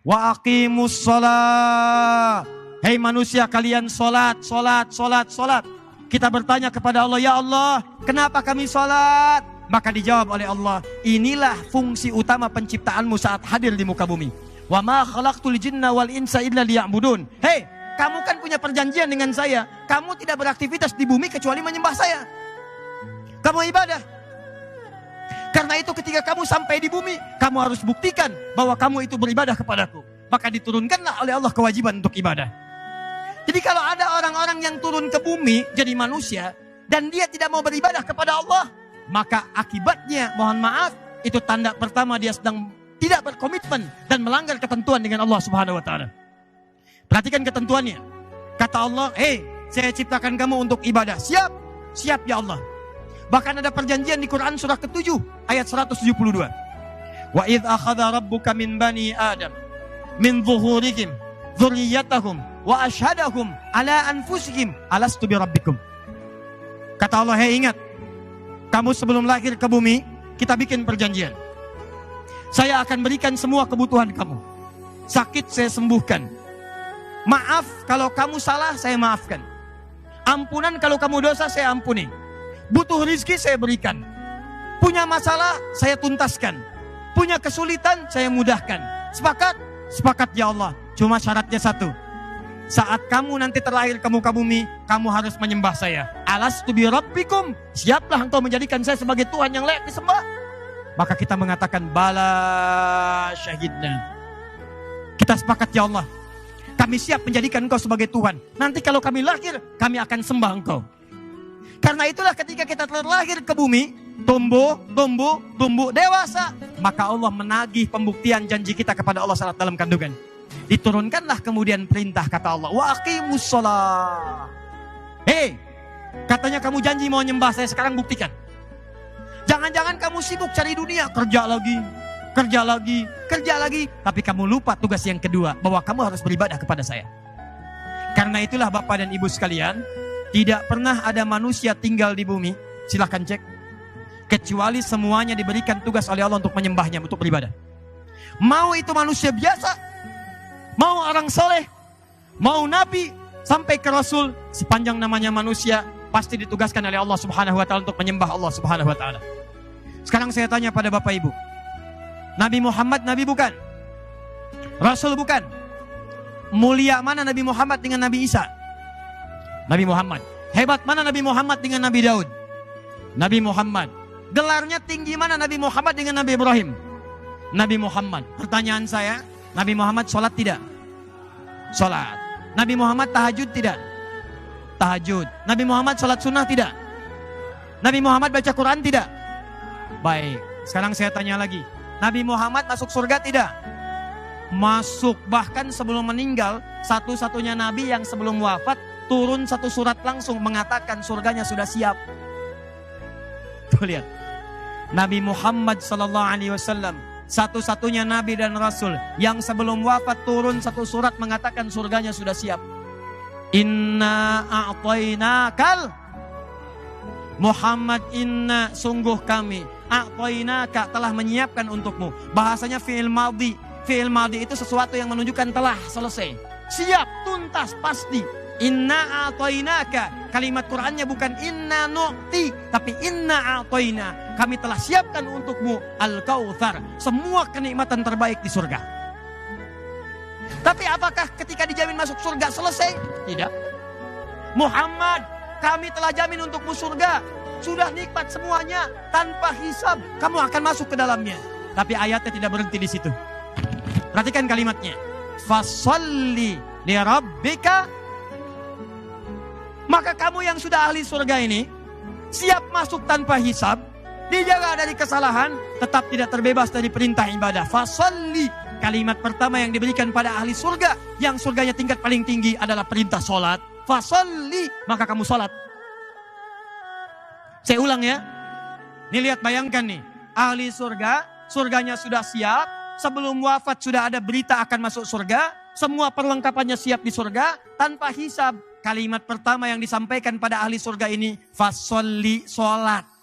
Wa aqimus sholat. Hei manusia, kalian sholat. Kita bertanya kepada Allah, ya Allah, kenapa kami sholat? Maka dijawab oleh Allah, inilah fungsi utama penciptaanmu saat hadir di muka bumi. Wa ma khalaqtul jinna wal insa illa liya'budun. Hei, kamu kan punya perjanjian dengan saya. Kamu tidak beraktivitas di bumi kecuali menyembah saya. Kamu ibadah. Karena itu ketika kamu sampai di bumi, kamu harus buktikan bahwa kamu itu beribadah kepadaku. Maka diturunkanlah oleh Allah kewajiban untuk ibadah. Jadi kalau ada orang-orang yang turun ke bumi jadi manusia dan dia tidak mau beribadah kepada Allah, maka akibatnya, mohon maaf, itu tanda pertama dia sedang tidak berkomitmen dan melanggar ketentuan dengan Allah Subhanahu wa taala. Perhatikan ketentuannya. Kata Allah, "Hei, saya ciptakan kamu untuk ibadah." Siap? Siap ya Allah. Bahkan ada perjanjian di Quran surah ke-7 ayat 172. Wa idz akhadha rabbuka min bani Adam min zuhurihim dzurriyyatahum wa asyhadahum ala anfusihim alastu birabbikum. Kata Allah, "Hei, ingat, kamu sebelum lahir ke bumi, kita bikin perjanjian. Saya akan berikan semua kebutuhan kamu. Sakit saya sembuhkan. Maaf kalau kamu salah, saya maafkan. Ampunan kalau kamu dosa, saya ampuni. Butuh rizki, saya berikan. Punya masalah, saya tuntaskan. Punya kesulitan, saya mudahkan. Sepakat? Sepakat ya Allah. Cuma syaratnya satu. Saat kamu nanti terlahir ke muka bumi, kamu harus menyembah saya. Alastu bi rabbikum. Siaplah engkau menjadikan saya sebagai Tuhan yang layak disembah. Maka kita mengatakan, bala syahidna. Kita sepakat ya Allah. Kami siap menjadikan engkau sebagai Tuhan. Nanti kalau kami lahir, kami akan sembah engkau. Karena itulah ketika kita terlahir ke bumi, tumbuh, dewasa. Maka Allah menagih pembuktian janji kita kepada Allah saat dalam kandungan. Diturunkanlah kemudian perintah, kata Allah, wa aqimus sholat. Hei, katanya kamu janji mau nyembah saya, sekarang buktikan. Jangan-jangan kamu sibuk cari dunia, kerja lagi. Tapi kamu lupa tugas yang kedua, bahwa kamu harus beribadah kepada saya. Karena itulah Bapak dan Ibu sekalian, tidak pernah ada manusia tinggal di bumi, silahkan cek, kecuali semuanya diberikan tugas oleh Allah untuk menyembahnya, untuk beribadah. Mau itu manusia biasa, mau orang soleh, mau nabi, sampai ke rasul, sepanjang namanya manusia, pasti ditugaskan oleh Allah Subhanahu wa taala untuk menyembah Allah Subhanahu wa taala. Sekarang saya tanya pada Bapak Ibu, Nabi Muhammad nabi bukan? Rasul bukan? Mulia mana Nabi Muhammad dengan Nabi Isa? Nabi Muhammad. Hebat mana Nabi Muhammad dengan Nabi Daud? Nabi Muhammad. Gelarnya tinggi mana Nabi Muhammad dengan Nabi Ibrahim? Nabi Muhammad. Pertanyaan saya, Nabi Muhammad sholat tidak? Sholat. Nabi Muhammad tahajud tidak? Tahajud. Nabi Muhammad sholat sunnah tidak? Nabi Muhammad baca Quran tidak? Baik, sekarang saya tanya lagi. Nabi Muhammad masuk surga tidak? Masuk. Bahkan sebelum meninggal, satu-satunya Nabi yang sebelum wafat turun satu surat langsung mengatakan surganya sudah siap. Tuh lihat. Nabi Muhammad SAW satu-satunya Nabi dan Rasul yang sebelum wafat turun satu surat mengatakan surganya sudah siap. Inna a'tainakal Muhammad, inna sungguh kami, a'tainaka telah menyiapkan untukmu. Bahasanya fi'il madhi. Fi'il madhi itu sesuatu yang menunjukkan telah selesai, siap, tuntas, pasti. Inna a'tainaka, kalimat Qur'annya bukan inna nu'ti, tapi inna a'taina, kami telah siapkan untukmu al-kautsar, semua kenikmatan terbaik di surga. Tapi apakah ketika dijamin masuk surga selesai? Tidak. Muhammad, kami telah jamin untukmu surga, sudah nikmat semuanya, tanpa hisab, kamu akan masuk ke dalamnya. Tapi ayatnya tidak berhenti di situ. Perhatikan kalimatnya. Fasholli li rabbika. Maka kamu yang sudah ahli surga ini, siap masuk tanpa hisab, dijaga dari kesalahan, tetap tidak terbebas dari perintah ibadah. Fasholli, kalimat pertama yang diberikan pada ahli surga, yang surganya tingkat paling tinggi adalah perintah sholat. Fasholli, maka kamu sholat. Saya ulang ya. Nih lihat, bayangkan nih, ahli surga, surganya sudah siap, sebelum wafat sudah ada berita akan masuk surga, semua perlengkapannya siap di surga, tanpa hisab. Kalimat pertama yang disampaikan pada ahli surga ini, fasholli, sholat.